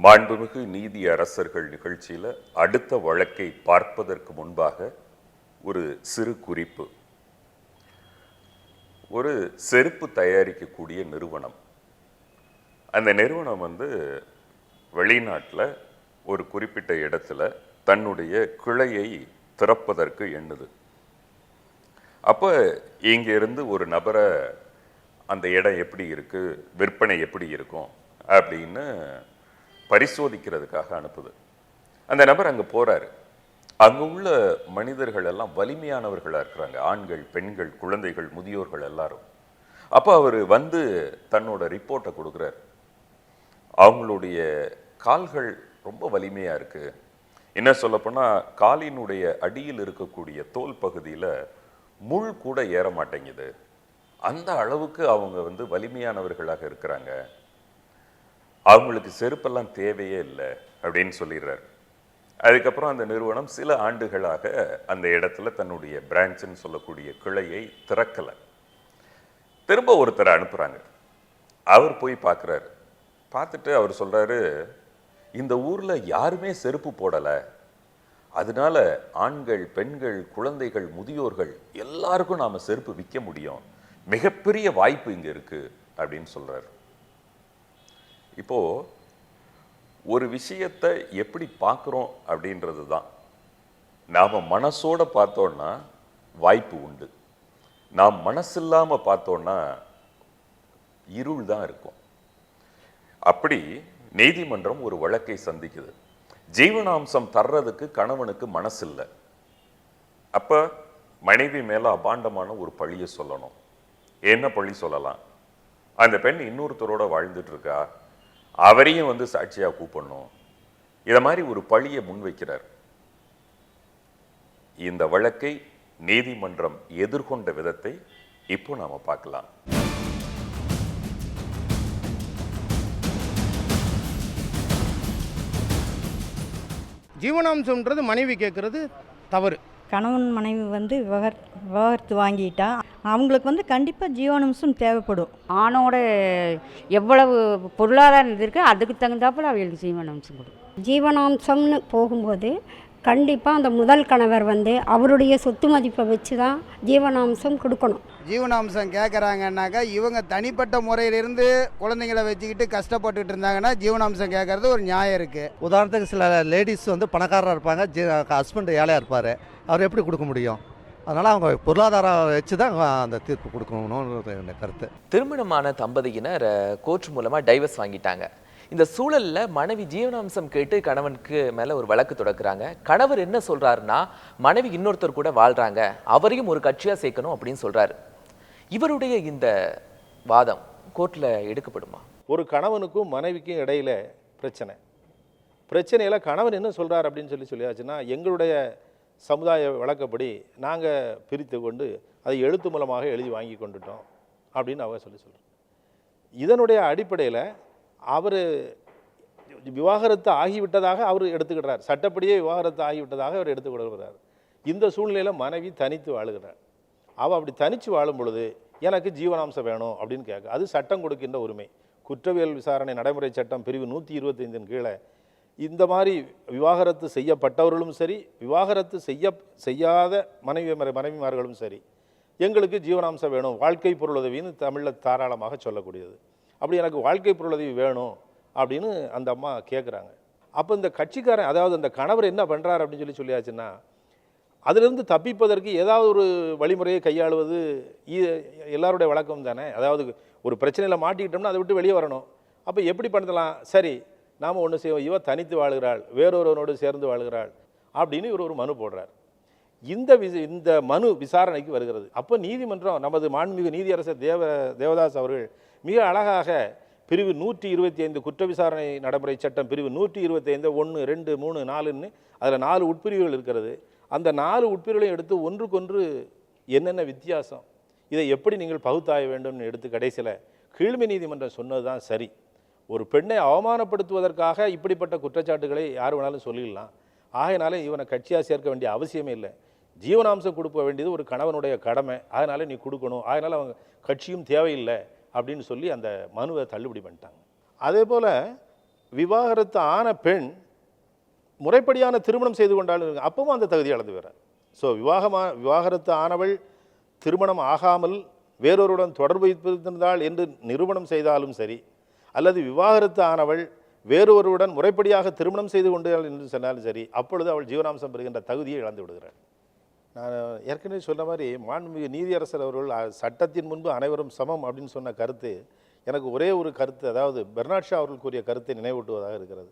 மாண்புமிகு நீதி அரசர்கள் நிகழ்ச்சியில் அடுத்த வழக்கை பார்ப்பதற்கு முன்பாக ஒரு சிறு குறிப்பு. ஒரு செருப்பு தயாரிக்கக்கூடிய நிறுவனம், அந்த நிறுவனம் வெளிநாட்டில் ஒரு குறிப்பிட்ட இடத்துல தன்னுடைய கிளையை திறப்பதற்கு எண்ணுது. அப்போ இங்கிருந்து ஒரு நபரை அந்த இடம் எப்படி இருக்கு, விற்பனை எப்படி இருக்கும் அப்படின்னு பரிசோதிக்கிறதுக்காக அனுப்புது. அந்த நபர் அங்கே போறாரு. அங்கே உள்ள மனிதர்கள் எல்லாம் வலிமையானவர்களாக இருக்கிறாங்க, ஆண்கள், பெண்கள், குழந்தைகள், முதியோர்கள் எல்லாரும். அப்போ அவர் தன்னோட ரிப்போர்ட்டை கொடுக்குறாரு. அவங்களுடைய கால்கள் ரொம்ப வலிமையாக இருக்கு. என்ன சொல்லப்போனால் காலினுடைய அடியில் இருக்கக்கூடிய தோல் பகுதியில் முள் கூட ஏற மாட்டேங்குது. அந்த அளவுக்கு அவங்க வலிமையானவர்களாக இருக்கிறாங்க. அவங்களுக்கு செருப்பெல்லாம் தேவையே இல்லை அப்படின்னு சொல்லிடுறாரு. அதுக்கப்புறம் அந்த நிறுவனம் சில ஆண்டுகளாக அந்த இடத்துல தன்னுடைய பிரான்ச்னு சொல்லக்கூடிய கிளையை திறக்கலை. திரும்ப ஒருத்தரை அனுப்புகிறாங்க. அவர் போய் பார்க்குறாரு. பார்த்துட்டு அவர் சொல்கிறாரு, இந்த ஊரில் யாருமே செருப்பு போடலை, அதனால ஆண்கள், பெண்கள், குழந்தைகள், முதியோர்கள் எல்லாருக்கும் நாம் செருப்பு விற்க முடியும், மிகப்பெரிய வாய்ப்பு இங்கே இருக்குது அப்படின்னு சொல்கிறார். இப்போது ஒரு விஷயத்தை எப்படி பார்க்குறோம் அப்படின்றது தான். நாம் மனசோடு பார்த்தோன்னா வாய்ப்பு உண்டு, நாம் மனசில்லாமல் பார்த்தோன்னா இருள் தான் இருக்கும். அப்படி நீதிமன்றம் ஒரு வழக்கை சந்திக்குது. ஜீவனாம்சம் தர்றதுக்கு கணவனுக்கு மனசு இல்லை. அப்போ மனைவி மேலே அபாண்டமான ஒரு பழியை சொல்லணும். என்ன பழி சொல்லலாம்? அந்த பெண் இன்னொருத்தரோட வாழ்ந்துட்டு இருக்கா, அவரையும் சாட்சியாக கூப்பிடணும். இதை மாதிரி ஒரு பழியை முன்வைக்கிறார். இந்த வழக்கை நீதிமன்றம் எதிர்கொண்ட விதத்தை இப்போ நாம பார்க்கலாம். ஜீவனாம்சம்ன்றது மனைவி கேட்கறது தவறு. கணவன் மனைவி விவாகரத்து வாங்கிட்டா அவங்களுக்கு கண்டிப்பாக ஜீவனாம்சம் தேவைப்படும். ஆணோட எவ்வளவு பொருளாதாரம் இருக்கு அதுக்கு தகுந்தாப்புல அவங்களுக்கு ஜீவனாம்சம் கொடுக்கும். ஜீவனாம்சம்னு போகும்போது கண்டிப்பாக அந்த முதல் கணவர் அவருடைய சொத்து மதிப்பை வச்சு தான் ஜீவனாம்சம் கொடுக்கணும். ஜீவனாம்சம் கேட்குறாங்கன்னாக்கா இவங்க தனிப்பட்ட முறையிலிருந்து குழந்தைங்களை வச்சுக்கிட்டு கஷ்டப்பட்டுட்டு இருந்தாங்கன்னா ஜீவனாம்சம் கேட்கறது ஒரு நியாயம் இருக்குது. உதாரணத்துக்கு சில லேடிஸ் பணக்காரராக இருப்பாங்க, ஹஸ்பண்ட் ஏழையாக இருப்பார், அவர் எப்படி கொடுக்க முடியும்? அதனால் அவங்க பொருளாதாரம் வச்சு தான் அந்த தீர்ப்பு கொடுக்கணும்னு கருத்து. திருமணமான தம்பதியினர் கோர்ட் மூலமாக டைவர்ஸ் வாங்கிட்டாங்க. இந்த சூழல்ல மனைவி ஜீவனாம்சம் கேட்டு கணவனுக்கு மேல ஒரு வழக்கு தொடக்குறாங்க. கணவர் என்ன சொல்றாருன்னா, மனைவி இன்னொருத்தர் கூட வாழ்றாங்க, அவரையும் ஒரு கட்சியா சேர்க்கணும் அப்படின்னு சொல்றாரு. இவருடைய இந்த வாதம் கோர்ட்ல எடுக்கப்படுமா? ஒரு கணவனுக்கும் மனைவிக்கும் இடையில பிரச்சனையில கணவன் என்ன சொல்றாரு அப்படின்னு சொல்லியாச்சுன்னா, எங்களுடைய சமுதாய வழக்கப்படி நாங்கள் பிரித்து கொண்டு அதை எழுத்து மூலமாக எழுதி வாங்கி கொண்டுட்டோம் அப்படின்னு அவர் சொல்கிறார். இதனுடைய அடிப்படையில் அவர் விவாகரத்து ஆகிவிட்டதாக அவர் எடுத்துக்கிட்டார். சட்டப்படியே விவாகரத்து ஆகிவிட்டதாக அவர் எடுத்துக்கொள்கிறார். இந்த சூழ்நிலையில் மனைவி தனித்து வாழுகிறார். அவள் அப்படி தனித்து வாழும் பொழுது எனக்கு ஜீவனாம்சம் வேணும் அப்படின்னு கேட்க, அது சட்டம் கொடுக்கின்ற உரிமை. குற்றவியல் விசாரணை நடைமுறை சட்டம் பிரிவு 125 கீழே இந்த மாதிரி விவாகரத்து செய்யப்பட்டவர்களும் சரி, விவாகரத்து செய்யாத மனைவிமார்களும் சரி, எங்களுக்கு ஜீவனாம்சம் வேணும், வாழ்க்கை பொருளுதவின்னு தமிழில் தாராளமாக சொல்லக்கூடியது. அப்படி எனக்கு வாழ்க்கை பொருளுதவி வேணும் அப்படின்னு அந்த அம்மா கேட்குறாங்க. அப்போ இந்த கட்சிக்காரன், அதாவது அந்த கணவர் என்ன பண்ணுறாரு அப்படின்னு சொல்லியாச்சுன்னா, அதிலிருந்து தப்பிப்பதற்கு ஏதாவது ஒரு வழிமுறையை கையாளுவது எல்லாருடைய வழக்கம் தானே. அதாவது ஒரு பிரச்சனையில் மாட்டிக்கிட்டோம்னா அதை விட்டு வெளியே வரணும். அப்போ எப்படி பண்ணலாம்? சரி, நாம் ஒன்று செய்வோம், இவ தனித்து வாழ்கிறாள், வேறொருவனோடு சேர்ந்து வாழ்கிறாள் அப்படின்னு இவர் ஒரு மனு போடுறார். இந்த மனு விசாரணைக்கு வருகிறது. அப்போ நீதிமன்றம், நமது மாண்புமிகு நீதியரசர் தேவதாஸ் அவர்கள் மிக அழகாக பிரிவு 125 குற்ற விசாரணை நடைமுறை சட்டம் பிரிவு 125 1, 2, 3, 4ன்னு அதில் 4 உட்பிரிவுகள் இருக்கிறது. அந்த 4 உட்பிரிவுகளையும் எடுத்து ஒன்றுக்கொன்று என்னென்ன வித்தியாசம், இதை எப்படி நீங்கள் பகுத்தாய வேண்டும்னு எடுத்து கடைசியில் கீழ்மை நீதிமன்றம் சொன்னது தான் சரி. ஒரு பெண்ணை அவமானப்படுத்துவதற்காக இப்படிப்பட்ட குற்றச்சாட்டுகளை யார் வேணாலும் சொல்லிடலாம். ஆகையினாலே இவனை கட்சியாக சேர்க்க வேண்டிய அவசியமே இல்லை. ஜீவனாம்சம் கொடுக்க வேண்டியது ஒரு கணவனுடைய கடமை, அதனால் நீ கொடுக்கணும், அதனால் அவங்க கட்சியும் தேவையில்லை அப்படின்னு சொல்லி அந்த மனுவை தள்ளுபடி பண்ணிட்டாங்க. அதே போல் விவாகரத்து ஆன பெண் முறைப்படியான திருமணம் செய்து கொண்டாலும் அப்பவும் அந்த தகுதி இழந்து வர. ஸோ விவாகரத்து ஆனவள் திருமணம் ஆகாமல் வேறொருடன் தொடர்பு வைத்திருந்தாள் என்று நிரூபணம் செய்தாலும் சரி, அல்லது விவாகரத்து ஆனவள் வேறொருவருடன் முறைப்படியாக திருமணம் செய்து கொண்டாள் என்று சொன்னாலும் சரி, அப்பொழுது அவள் ஜீவனாம்சம் பெறுகின்ற தகுதியை இழந்து விடுகிறாள். நான் ஏற்கனவே சொன்ன மாதிரி மாண்புமிகு நீதியரசர் அவர்கள் சட்டத்தின் முன்பு அனைவரும் சமம் அப்படின்னு சொன்ன கருத்து எனக்கு ஒரே ஒரு கருத்து, அதாவது பெர்னாட் ஷா அவர்கள் கூறிய கருத்தை நினைவூட்டுவதாக இருக்கிறது.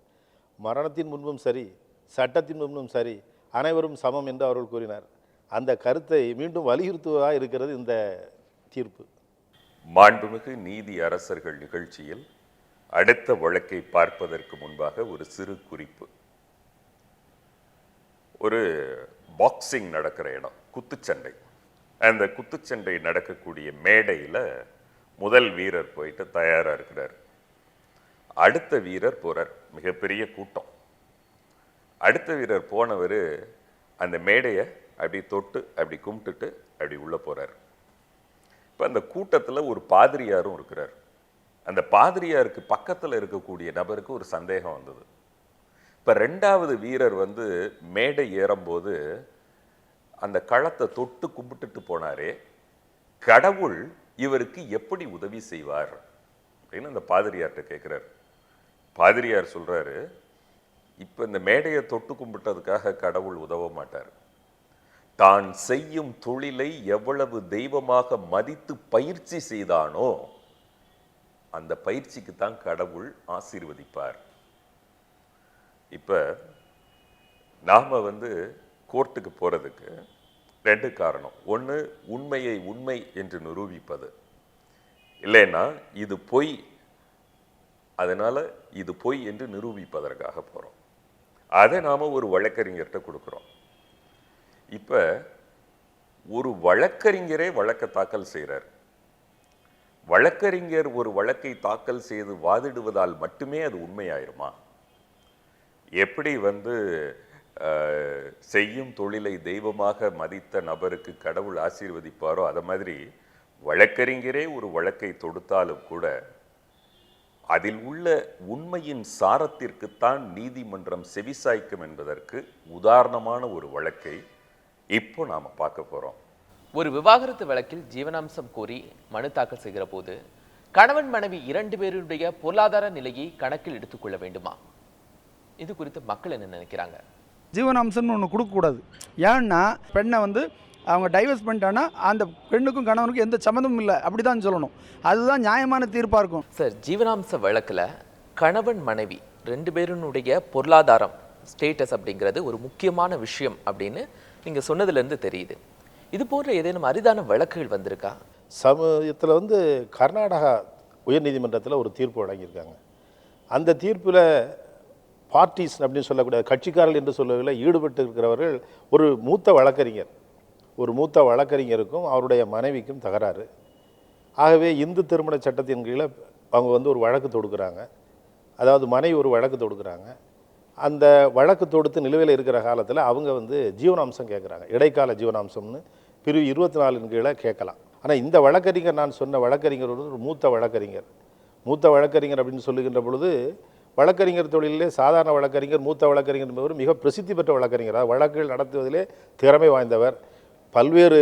மரணத்தின் முன்பும் சரி, சட்டத்தின் முன்பும் சரி, அனைவரும் சமம் என்று அவர்கள் கூறினார். அந்த கருத்தை மீண்டும் வலியுறுத்துவதாக இருக்கிறது இந்த தீர்ப்பு. மாண்புமிகு நீதி அரசர்கள் நிகழ்ச்சியில் அடுத்த வழக்கை பார்ப்பதற்கு முன்பாக ஒரு சிறு குறிப்பு. ஒரு பாக்ஸிங் நடக்கிற இடம், குத்துச்சண்டை. அந்த குத்துச்சண்டை நடக்கக்கூடிய மேடையில் முதல் வீரர் போயிட்டு தயாராக இருக்கிறார். அடுத்த வீரர் போகிறார், மிகப்பெரிய கூட்டம். அடுத்த வீரர் போனவர் அந்த மேடையை அப்படி தொட்டு அப்படி கும்பிட்டுட்டு அப்படி உள்ளே போகிறார். இப்போ அந்த கூட்டத்தில் ஒரு பாதிரியாரும் இருக்கிறார். அந்த பாதிரியாருக்கு பக்கத்தில் இருக்கக்கூடிய நபருக்கு ஒரு சந்தேகம் வந்தது. இப்போ ரெண்டாவது வீரர் மேடை ஏறும்போது அந்த களத்தை தொட்டு கும்பிட்டுட்டு போனாரே, கடவுள் இவருக்கு எப்படி உதவி செய்வார் அப்படின்னு அந்த பாதிரியார்கிட்ட கேட்குறாரு. பாதிரியார் சொல்கிறாரு, இப்போ இந்த மேடையை தொட்டு கும்பிட்டதுக்காக கடவுள் உதவ மாட்டார். தான் செய்யும் தொழிலை எவ்வளவு தெய்வமாக மதித்து பயிற்சி செய்தானோ அந்த பயிற்சிக்கு தான் கடவுள் ஆசீர்வதிப்பார். இப்போ நாம் கோர்ட்டுக்கு போகிறதுக்கு ரெண்டு காரணம். ஒன்று, உண்மையை உண்மை என்று நிரூபிப்பது, இல்லைன்னா இது பொய், அதனால் இது பொய் என்று நிரூபிப்பதற்காக போகிறோம். அதை நாம் ஒரு வழக்கறிஞர்கிட்ட கொடுக்குறோம். இப்போ ஒரு வழக்கறிஞரே வழக்கை தாக்கல் செய்கிறார். வழக்கறிஞர் ஒரு வழக்கை தாக்கல் செய்து வாதிடுவதால் மட்டுமே அது உண்மையாயிருமா? எப்படி செய்யும் தொழிலை தெய்வமாக மதித்த நபருக்கு கடவுள் ஆசீர்வதிப்பாரோ அதை மாதிரி வழக்கறிஞரே ஒரு வழக்கை தொடுத்தாலும் கூட அதில் உள்ள உண்மையின் சாரத்திற்குத்தான் நீதிமன்றம் செவிசாய்க்கும் என்பதற்கு உதாரணமான ஒரு வழக்கை இப்போ நாம் பார்க்க போகிறோம். ஒரு விவாகரத்து வழக்கில் ஜீவனாம்சம் கோரி மனு தாக்கல் செய்கிற போது கணவன் மனைவி 2 பேருடைய பொருளாதார நிலையை கணக்கில் எடுத்துக்கொள்ள வேண்டுமா? இது குறித்து மக்கள் என்ன நினைக்கிறாங்க? ஜீவனாம்சம்னு ஒன்று கொடுக்கக்கூடாது. ஏன்னா பெண்ணை அவங்க டைவர்ஸ் பண்ணிட்டான்னா அந்த பெண்ணுக்கும் கணவனுக்கும் எந்த சம்மந்தமும் இல்லை அப்படி தான் சொல்லணும். அதுதான் நியாயமான தீர்ப்பாக இருக்கும். சார், ஜீவனாம்ச வழக்கில் கணவன் மனைவி 2 பேருனுடைய பொருளாதாரம் ஸ்டேட்டஸ் அப்படிங்கிறது ஒரு முக்கியமான விஷயம் அப்படின்னு நீங்கள் சொன்னதுலேருந்து தெரியுது. இது போன்ற ஏதேனும் அரிதான வழக்குகள் வந்திருக்கா? சமயத்தில் கர்நாடகா உயர்நீதிமன்றத்தில் ஒரு தீர்ப்பு வழங்கியிருக்காங்க. அந்த தீர்ப்பில் பார்ட்டிஸ் அப்படின்னு சொல்லக்கூடிய கட்சிக்காரர்கள் என்று சொல்லவில்லை, ஈடுபட்டு இருக்கிறவர்கள் ஒரு மூத்த வழக்கறிஞருக்கும் அவருடைய மனைவிக்கும் தகராறு. ஆகவே இந்து திருமண சட்டத்தின் கீழே அவங்க ஒரு வழக்கு தொடுக்கிறாங்க. அதாவது மனைவி ஒரு வழக்கு தொடுக்கிறாங்க. அந்த வழக்கு தொடுத்து நிலுவையில் இருக்கிற காலத்தில் அவங்க ஜீவனாம்சம் கேட்குறாங்க. இடைக்கால ஜீவனாம்சம்னு பிரிவு 24 கீழே கேட்கலாம். ஆனால் இந்த வழக்கறிஞர், நான் சொன்ன வழக்கறிஞர் ஒரு மூத்த வழக்கறிஞர் அப்படின்னு சொல்லுகின்ற பொழுது வழக்கறிஞர் தொழிலே சாதாரண வழக்கறிஞர், மூத்த வழக்கறிஞர் என்பவர் மிக பிரசித்தி பெற்ற வழக்கறிஞர். வழக்குகள் நடத்துவதிலே திறமை வாய்ந்தவர், பல்வேறு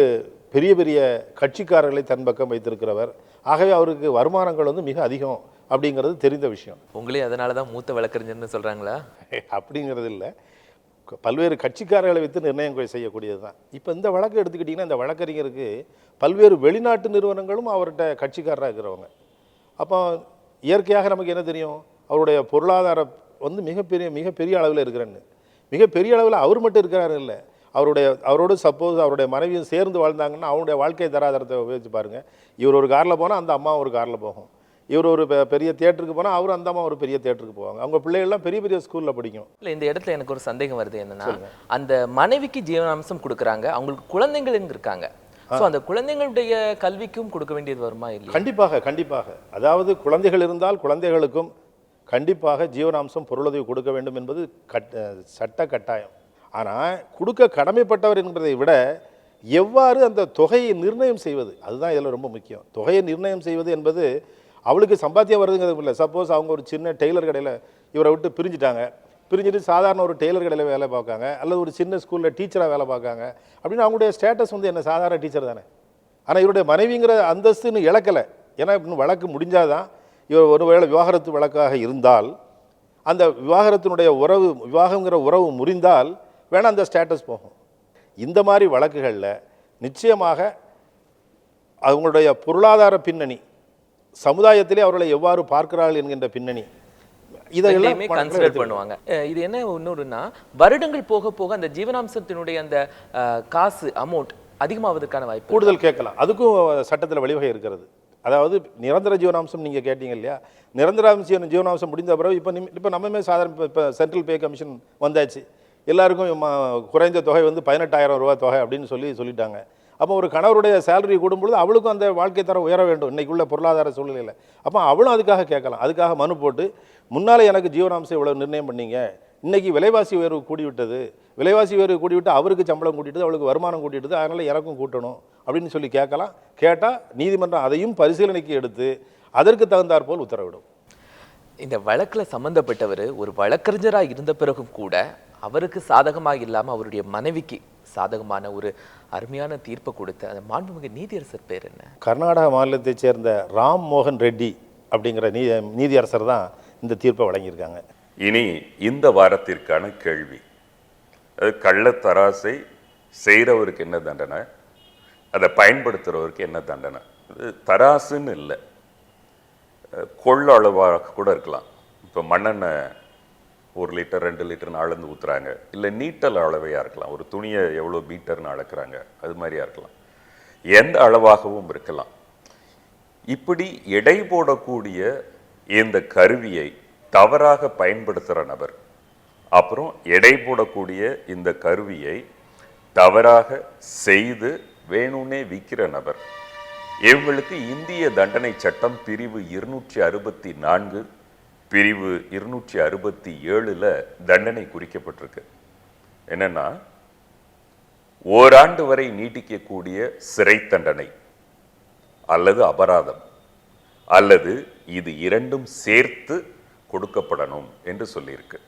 பெரிய பெரிய கட்சிக்காரர்களை தன் பக்கம் வைத்திருக்கிறவர். ஆகவே அவருக்கு வருமானங்கள் மிக அதிகம் அப்படிங்கிறது தெரிந்த விஷயம். உங்களே அதனால தான் மூத்த வழக்கறிஞர்னு சொல்கிறாங்களா? அப்படிங்கிறது இல்லை, பல்வேறு கட்சிக்காரர்களை வைத்து நிர்ணயம் செய்யக்கூடியது தான். இப்போ இந்த வழக்கு எடுத்துக்கிட்டிங்கன்னா இந்த வழக்கறிஞருக்கு பல்வேறு வெளிநாட்டு நிறுவனங்களும் அவர்கிட்ட கட்சிக்காரராக இருக்கிறவங்க. அப்போ இயற்கையாக நமக்கு என்ன தெரியும், அவருடைய பொருளாதாரம் மிகப்பெரிய அளவில் இருக்கிறேன்னு. மிகப்பெரிய அளவில் அவர் மட்டும் இருக்கிறாரு இல்லை, அவரோடு சப்போஸ் அவருடைய மனைவியும் சேர்ந்து வாழ்ந்தாங்கன்னா அவருடைய வாழ்க்கை தராதரத்தை உபயோகிச்சு பாருங்கள். இவர் ஒரு காரில் போனால் அந்த அம்மா ஒரு காரில் போகும், இவர் ஒரு பெரிய தியேட்டருக்கு போனால் அவர் அந்த அம்மா ஒரு பெரிய தியேட்டருக்கு போவாங்க. அவங்க பிள்ளைகள்லாம் பெரிய பெரிய ஸ்கூலில் படிக்கும். இல்லை, இந்த இடத்துல எனக்கு ஒரு சந்தேகம் வருது. என்னன்னா, அந்த மனைவிக்கு ஜீவனாம்சம் கொடுக்குறாங்க, அவங்களுக்கு குழந்தைகள் இருக்காங்க. ஸோ அந்த குழந்தைங்களுடைய கல்விக்கும் கொடுக்க வேண்டியது வருமா? இல்லை, கண்டிப்பாக. அதாவது குழந்தைகள் இருந்தால் குழந்தைகளுக்கும் கண்டிப்பாக ஜீவனாம்சம் பொருளுதவி கொடுக்க வேண்டும் என்பது சட்ட கட்டாயம். ஆனால் கொடுக்க கடமைப்பட்டவர் என்கிறதை விட எவ்வாறு அந்த தொகையை நிர்ணயம் செய்வது, அதுதான் இதில் ரொம்ப முக்கியம். தொகையை நிர்ணயம் செய்வது என்பது அவளுக்கு சம்பாத்தியம் வருதுங்கிறது இல்லை. சப்போஸ் அவங்க ஒரு சின்ன டெய்லர் கடையில் இவரை விட்டு பிரிஞ்சுட்டாங்க. பிரிஞ்சுட்டு சாதாரண ஒரு டெய்லர் கடையில் வேலை பார்க்காங்க, அல்லது ஒரு சின்ன ஸ்கூலில் டீச்சராக வேலை பார்க்காங்க அப்படின்னு அவங்களுடைய ஸ்டேட்டஸ் வந்து என்ன சாதாரண டீச்சர் தானே. ஆனால் இவருடைய மனைவிங்கிற அந்தஸ்துன்னு இழக்கலை. ஏன்னா இன்னும் வழக்கு முடிஞ்சாதான் இவர் ஒருவேளை விவாகரத்து வழக்காக இருந்தால் அந்த விவாகரத்தினுடைய உறவு விவாகங்கிற உறவு முறிந்தால் வேணால் அந்த ஸ்டேட்டஸ் போகும். இந்த மாதிரி வழக்குகளில் நிச்சயமாக அவங்களுடைய பொருளாதார பின்னணி, சமுதாயத்திலே அவர்களை எவ்வாறு பார்க்கிறார்கள் என்கின்ற பின்னணி, இதெல்லாமே கன்சிடர் பண்ணுவாங்க. இது என்ன இன்னொருன்னா, வருடங்கள் போக போக அந்த ஜீவனாம்சத்தினுடைய அந்த காசு அமௌண்ட் அதிகமாவதற்கான வாய்ப்பு கூடுதல் கேட்கலாம். அதுக்கும் சட்டத்தில் வழிவகை இருக்கிறது. அதாவது நிரந்தர ஜீவனாம்சம் நீங்கள் கேட்டீங்க இல்லையா, நிரந்தர ஜீவனாம்சம் முடிந்த பிறகு இப்போ நம்மமே சாதாரண இப்போ சென்ட்ரல் பே கமிஷன் வந்தாச்சு, எல்லாருக்கும் குறைந்த தொகை வந்து 18,000 ரூபா தொகை அப்படின்னு சொல்லிட்டாங்க. அப்போ ஒரு கணவருடைய சேலரி கூடும்பொழுது அவளுக்கும் அந்த வாழ்க்கை தரம் உயர வேண்டும் இன்றைக்குள்ள பொருளாதார சூழ்நிலையில். அப்போ அவளும் அதுக்காக கேட்கலாம். அதுக்காக மனு போட்டு முன்னாலே எனக்கு ஜீவனாம்சம் இவ்வளோ நிர்ணயம் பண்ணீங்க, இன்றைக்கி விலைவாசி உயர்வு கூடிவிட்டது, விலைவாசி உயர்வு கூடிவிட்டு அவருக்கு சம்பளம் கூட்டிட்டு அவளுக்கு வருமானம் கூட்டிட்டு அதனால் எனக்கும் கூட்டணும் அப்படின்னு சொல்லி கேட்கலாம். கேட்டால் நீதிமன்றம் அதையும் பரிசீலனைக்கு எடுத்து அதற்கு தகுந்தாற் போல் உத்தரவிடும். இந்த வழக்கில் சம்பந்தப்பட்டவர் ஒரு வழக்கறிஞராக இருந்த பிறகும் கூட அவருக்கு சாதகமாக இல்லாமல் அவருடைய மனைவிக்கு சாதகமான ஒரு அருமையான தீர்ப்பை கொடுத்த அந்த மாண்புமிகு நீதியரசர் பேர் என்ன? கர்நாடக மாநிலத்தைச் சேர்ந்த ராம் மோகன் ரெட்டி அப்படிங்கிற நீதியரசர் தான் இந்த தீர்ப்பை வழங்கியிருக்காங்க. இனி இந்த வாரத்திற்கான கேள்வி, கள்ளத்தராசை செய்கிறவருக்கு என்ன தண்டனை, அதை பயன்படுத்துகிறவருக்கு என்ன தண்டனை? இது தராசுன்னு இல்லை, கொள்ளளவாக கூட இருக்கலாம். இப்போ மண்ணெண்ணெய் 1 லிட்டர் 2 லிட்டர்னு அளந்து ஊற்றுறாங்க, இல்லை நீட்டல் அளவையாக இருக்கலாம், ஒரு துணியை எவ்வளோ மீட்டர்னு அளக்குறாங்க அது மாதிரியாக இருக்கலாம், எந்த அளவாகவும் இருக்கலாம். இப்படி எடை போடக்கூடிய இந்த கருவியை தவறாக பயன்படுத்துகிற நபர், அப்புறம் எடை போடக்கூடிய இந்த கருவியை தவறாக செய்து வேணும்னே விற்கிற நபர், இவங்களுக்கு இந்திய தண்டனை சட்டம் பிரிவு 264 பிரிவு 267 தண்டனை குறிக்கப்பட்டிருக்கு. என்னன்னா, ஓராண்டு வரை நீட்டிக்கக்கூடிய சிறை தண்டனை அல்லது அபராதம் அல்லது இது இரண்டும் சேர்த்து கொடுக்கப்படணும் என்று சொல்லியிருக்கு.